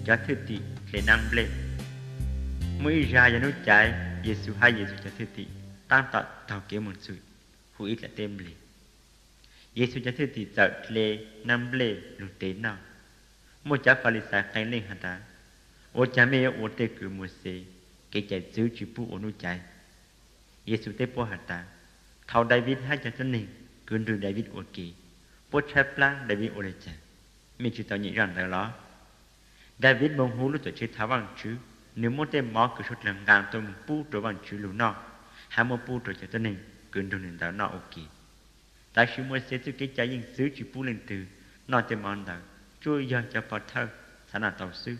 cho thứ tị để năng ble mới ra cho nó chạy Giêsu hay Giêsu cho thứ tị tăng tạo tàu kiếm một sự hủy là tem ble Giêsu cho thứ tị sợ ble năng ble lục tế nào một cha phải sa cái lên hả ta ô cha mẹ ô tê cứ một xe cái chạy giữ chỉ bu ô nó chạy Giêsu tê po hả ta thầu David hay cho chân này cứ đưa David ô kỳ po chép lang David ô lệ cha mình chỉ tao nghĩ rằng đó David mong hú lúc tuổi chơi tháo bằng chứ nếu muốn tên mó cứ xuất lần ngang tôi một pu rồi bằng chứ lũ nọ hai một pu rồi cho chân này cứ đưa đến đó nọ ok tại sự muốn sẽ từ cái trái những xứ chỉ pu lên từ nọ tên món đó chui dân cho phật thơ sản là tàu sư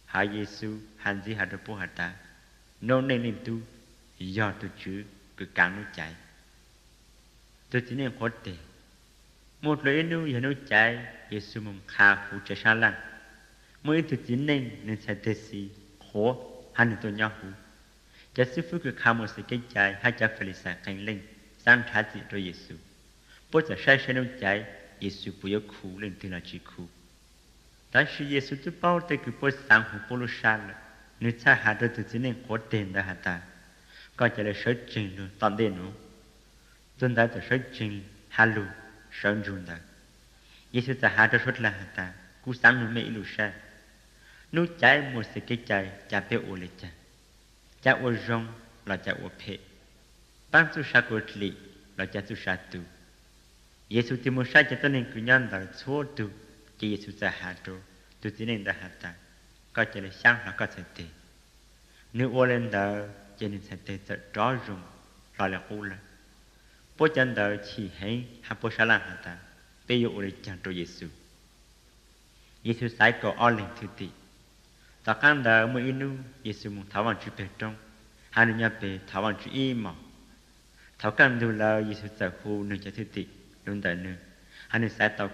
hai Giêsu hành gì hạt đồ hạt ta nô nên niệm tu do tu chữ cứ càng nó chạy tôi chỉ nên có thể một lời nu giờ nó chạy Giêsu mong khá phụ cho xa lăng mỗi tôi chỉ nên sẽ thế gì khó hay là tôi nhau hú cha sư phụ cứ khá một sự cái chạy hai cha phải là cảnh lên sang trả gì cho Giêsu bố cha sai sai nó chạy Giêsu bố yếu khu lên từ là chỉ khu tại sự Giêsu tôi bảo tới cứ bố sang hú bố lô xa là nếu cha hạt rồi tôi chỉ nên có tiền để hạt ta coi cha là sở trình luôn toàn đền luôn tuần đã sở trình hà lù sơn rùn đó Giêsu ta hạt rồi xuất là hạt ta cú sáng nó mẹ lù xa nó chạy một sự cái chạy cha bé ô lệ cha ô rong là cha ô phê ban su sa cô lì là cha su sa tu Giêsu tìm một sai cho tôi nên cứ nhận là số tu chỉ Giêsu sa hạt rồi tu chỉ nên đã hạt ta coi cho là sáng là có thể tệ nếu ô lên đó cho nên sẽ tệ sợ rõ rùng là ô là bố chân đó chỉ hay hạt bố sa lan hạt ta bây giờ ô lệ chẳng cho Giêsu Giêsu sai có ô lên thứ tị ta căn đó mới inu Giêsu muốn tháo bằng chữ bề trong hai người nhà bề tháo bằng chữ y mỏ tháo căn đồ là Giêsu sợ khu nương cho thứ tị luôn tại nương hai người sai tàu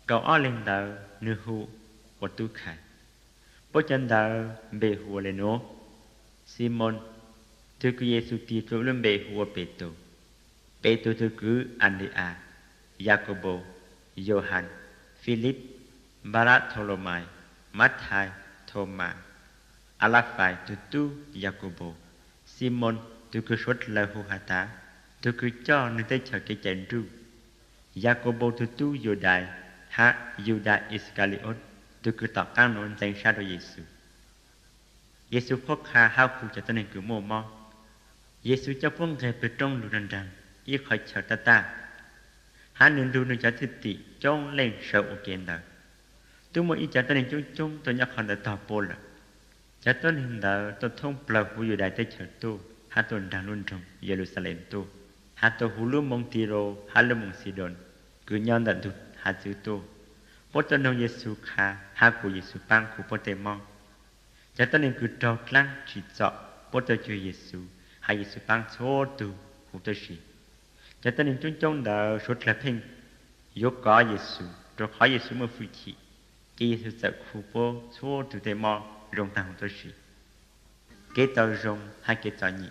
cầu o lên đó nương hu của tu khai bố chân đó bề hùa lên nó Simon thứ cứ Giêsu ti chỗ lên bề hùa bề tô thứ cứ Andrea Jacobo Johann Philip Bartholomew Matthai Thomas Alphai tu Jacobo Simon tu cứ xuất là hù hà tá tu cứ cho nên tới chờ cái chén ru Jacobo tu Judas ha Judas Iscariot tu cứ tỏ căn nón danh sa đồ Giêsu Giêsu khóc ha hao phụ cho tên cứ mồ mò Giêsu cho phong nghề bên trong lù rằng y khỏi chờ ta ha nên đu nên cho thiết tị trong lên sợ ô kiện đó tôi muốn ý cho tên chung tôi nhắc hắn đã tỏ bồ là cho tên đó tôi thông bờ vuiอยู่đại tới chờ tôi hát tôi đang luôn trong Jerusalem tôi hát tôi hú lúa mông Tiro hát lúa mông Sidon cứ nhon đã đụt hát chữ tôi bố tôi nói Giêsu kha hát của Giêsu bang của bố tôi mong cho tên cứ trò lăng chỉ chọ bố tôi chơi Giêsu hay Giêsu bang số tôi của tôi chỉ cho tên chung đó suốt là phim dốt có Giêsu rồi khỏi Giêsu mà phi thị Giêsu sợ khu bố số từ tây mò rong tăng tôi sĩ kế tàu rong hai kế tàu nhị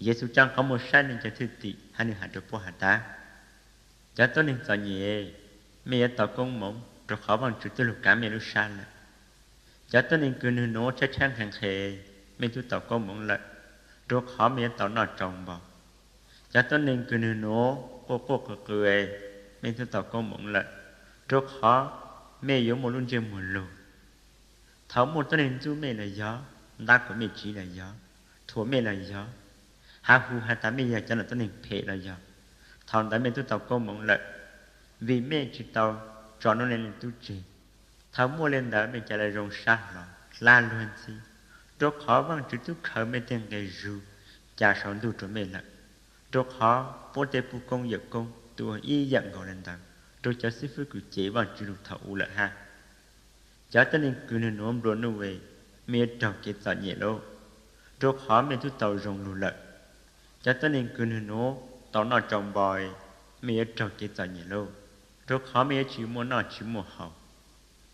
Giêsu chẳng có một sai nên cho thứ tị hai người hạt được bố hạt ta cho tôi nên tàu nhị mẹ tàu công mộng rồi khó bằng chủ tôi lục cả mẹ lúc sai là cho tôi nên cứ nửa nốt chắc chắn hàng khề mẹ tôi tàu công mộng lại rồi khó mẹ tàu nọ trồng bò cho tôi nên cứ nửa nốt cô cười mẹ tôi tàu công mộng lại rồi khó mẹ yếu một luôn chơi một lù thấu một tên hình chú mẹ là gió đa của mẹ chỉ là gió thua mẹ là gió hà hù hà tá mẹ giờ cho là tên hình phê là gió thằng tá mẹ tôi tàu câu mộng lợi vì mẹ chỉ tàu cho nó lên tu trì thấu mua lên đó mẹ trả lời rồng xa lọ la luôn gì rồi khó bằng chú tu khởi mẹ tên ngày ru cha sống tu cho mẹ lợi rồi khó bố tê phụ công giật công tu y giận gọi lên tầng rồi cho sư phụ cứ chế bằng chữ lục thấu lợi ha cho tên nên cứ nên ôm đồn nó về mẹ trò kết tỏ nhẹ lô rồi khó mẹ tu tàu rồng lù lợi cho tên nên cứ nên ôm tàu nọ trồng bòi mẹ trò kết tỏ nhẹ lô rồi khó mẹ chịu mua nọ chịu mua hậu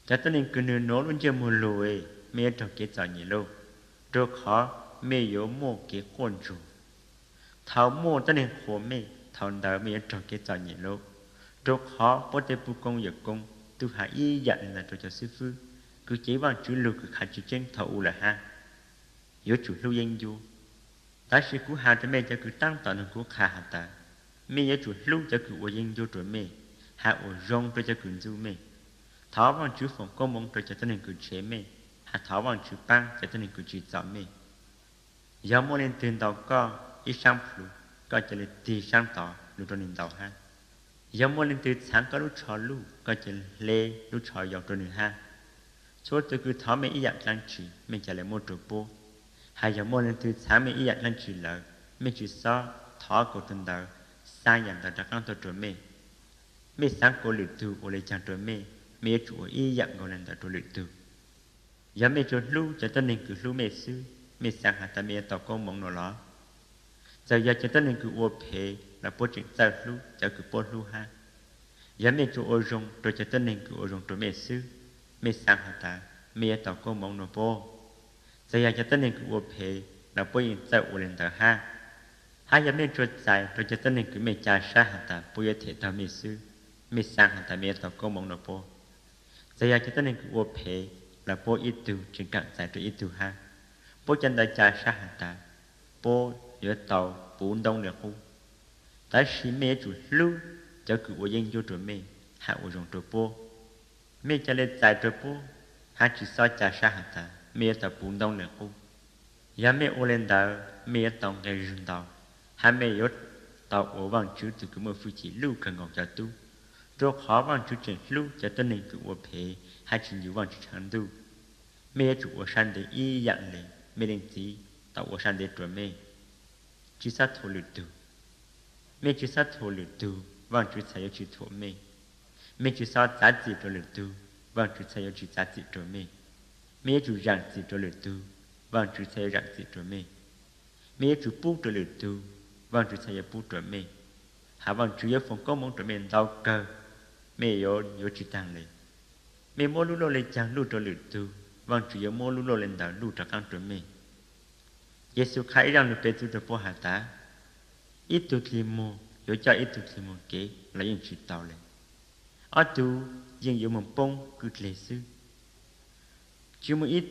cho tên nên cứ nên ôm luôn chưa mua lùi mẹ trò kết tỏ nhẹ lô rồi khó mẹ yếu mua cái con chủ tháo mua tên nên khổ mẹ tháo đỡ mẹ trò kết tỏ nhẹ lô rồi khó bố tê phụ công giật công tu hạ y dặn là cho sư phụ cứ chỉ bằng chữ lưu cứ khả chữ trên thầu là ha yếu chủ lưu yên du ta sĩ cú hà cho mẹ cho cứ tăng tạo nên cú khả hà ta mẹ yếu chủ lưu cho cứ ô yên du rồi mẹ hạ ô rong cho cứ du mẹ tháo bằng chữ phòng công mong cho cho nên cứ chế mẹ hạ tháo bằng chữ băng cho nên cứ chỉ dạo mẹ giờ mua lên tiền tàu có ít sang phụ có cho lên tì sang tàu lúc cho nên tàu ha giờ mua lên từ sáng có lúc trò lúc có cho lê lúc trò dọc cho nên ha số tôi cứ tháo mấy ý dạng trang trí mình trả lại mua đồ bố hay giờ mua lên từ sáng mấy ý dạng trang trí lỡ mình chỉ so tháo cổ tuần đầu sang dạng tàu các tôi trộn mình sáng cổ lựu tu ở lại trang trộn mình chủ ý dạng gọi lên tàu lựu tu giờ mình trộn lưu cho tôi nên cứ lưu mình sư mình sang hạt ta mình tàu công mong nó ló giờ cho tôi nên cứ ô phê là bố chuyện sao lưu cho cứ bố lưu ha giờ mình chủ ô rong rồi cho tôi nên cứ ô rong trộn mình sư mình sang hạt ta mình tàu công mong nó bố giờ cho tôi nên cứ ô phê là bố chuyện sao ô lên tàu ha hai giờ mình chuột dài rồi cho tôi nên cứ mình trả sa hạt ta bố giờ thể tàu mình sư mình sang hạt ta mình tàu công mong nó bố giờ cho tôi nên cứ ô phê là bố ít tu trên cạn dài rồi ít tu ha bố chân đã trả sa hạt ta bố giữa tàu bốn đông được không tại sĩ mẹ chủ lưu cho cứ ô yên vô rồi mẹ hạ ô rong rồi bố mẹ cho lên dài rồi bố hạ chỉ so trả sa hạt ta mẹ tàu bốn đông được không giờ mẹ ô lên tàu mẹ tàu ngày rừng tàu hai mẹ yếu tàu ô bằng chữ từ cứ một phu chỉ lưu cần ngọc cho tu rồi khó bằng chữ chuyện lưu cho tên nên cứ ô phê hai chỉ nhiều bằng chữ chẳng tu mẹ chủ ô san để y dạng lên mẹ lên tí tàu ô san để rồi mẹ chỉ sát thổ lựu tu mẹ chỉ sát thổ lựu tu bằng chữ sai chữ thổ mẹ chỉ sát giá trị rồi lựu tu bằng chữ sai chữ giá trị rồi mẹ chủ rằng trị rồi lựu tu bằng chữ sai rằng trị rồi mẹ chủ bút rồi lựu tu bằng chữ sai bút rồi mẹ hạ bằng chữ yếu phong công mong rồi mẹ đau cơ mẹ yếu chữ tăng lên mẹ mua lúa lên chẳng lúa rồi lựu tu bằng chữ yếu mua lúa lên đào lúa cho căn rồi mẹ Giêsu khai rằng được Petrus được bố hạ tá ít tu thì mua yếu cho ít tu thì mua kế là những chuyện tàu lên ở tu riêng yếu một bông cứ lệ sư chứ một ít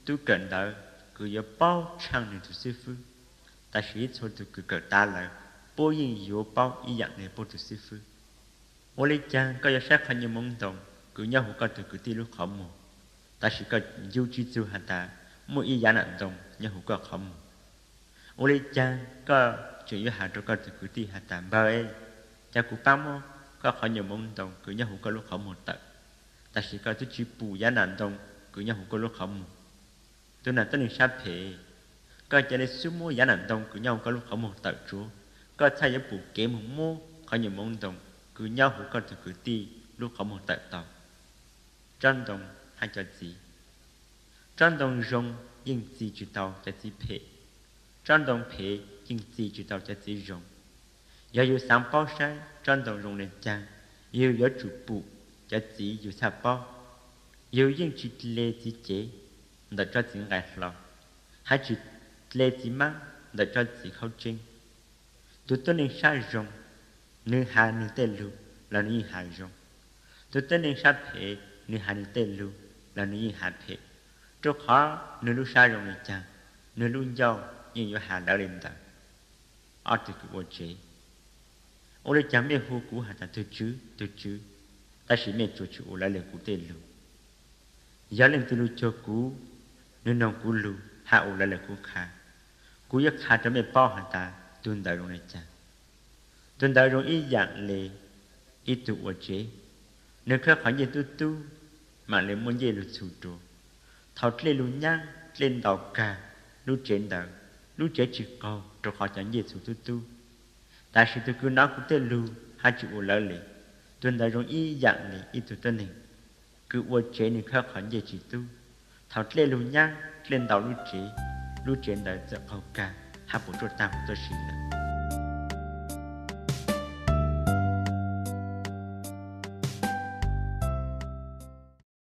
tu cần đợi cứ yếu bao trang nên tu sư phụ ta sẽ ít thôi tu cứ cỡ ta lại bố riêng yếu bao ý dạng này bố tu sư phụ ô lý chàng có yếu sát khăn như mong đồng cứ nhau hữu có tu cứ ti lúc khó mù ta sẽ có yêu chi tu hạ ta mỗi ý dạng nặng đồng nhau hữu có khó mù ô lý chàng có chuyện yếu hạ trò có tu cứ ti hạ ta bao ê cha cụ bám mô có khỏi nhiều mong đồng cứ nhau hữu có lúc khó mù tận ta sẽ có tu chi bù giá nặng đồng cứ nhau hữu có lúc khó mù tôi là tên sát phê có cho nên số mua giá nặng đồng cứ nhau có lúc khó mù tận chúa có thay giá bù kế một mua khỏi nhiều mong đồng cứ nhau hữu có tu cứ ti lúc khó mù tận tàu trân đồng hay cho gì trân đồng rong nhưng gì chữ tàu cho gì phê trân đồng phê nhưng gì chữ tàu cho gì rong giờ yêu sáng bao sai trân đồng rong lên trang yêu yếu chủ bù cho gì yêu sao bao yêu nhưng chữ lê gì chế để cho gì ngại lòng hay chữ lê gì mang để cho gì không trinh tụi tôi nên sai rong nữ hà nữ tê lưu là nữ hà rong tụi tôi nên sai phê nữ hà nữ tê lưu là nữ hà phê trước khó nữ lưu sai rong lên trang nữ lưu nhau nhưng yếu hà đã lên tầng ở từ cái bộ chế ô lấy chẳng biết hô cú hà ta tôi chứ ta chỉ biết cho chú lại lên cú tê lưu giờ lên từ lưu cho cú nên nông cú lưu hạ ô lại lên cú khá cú yếu khá cho biết bao hà ta tuân đại rong lên trang tuân đại rong ý dạng lệ ý tụ bộ chế nếu khác khỏi như tu mà lên muốn dễ lưu chủ đồ thảo lên lưu nhang lên đầu cả lưu trên đầu lưu chế chữ câu rồi khỏi chẳng dễ chủ tu tại sự tôi cứ nói cũng tên lưu hai chữ lỡ lệ tuần đại rong ý dạng lệ ý tụ tên này cứ ô chế nên khác khỏi dễ chữ tu thảo lên lưu nhang lên đầu lưu chế trên đầu giờ câu cả hai bộ trò tam tôi xin là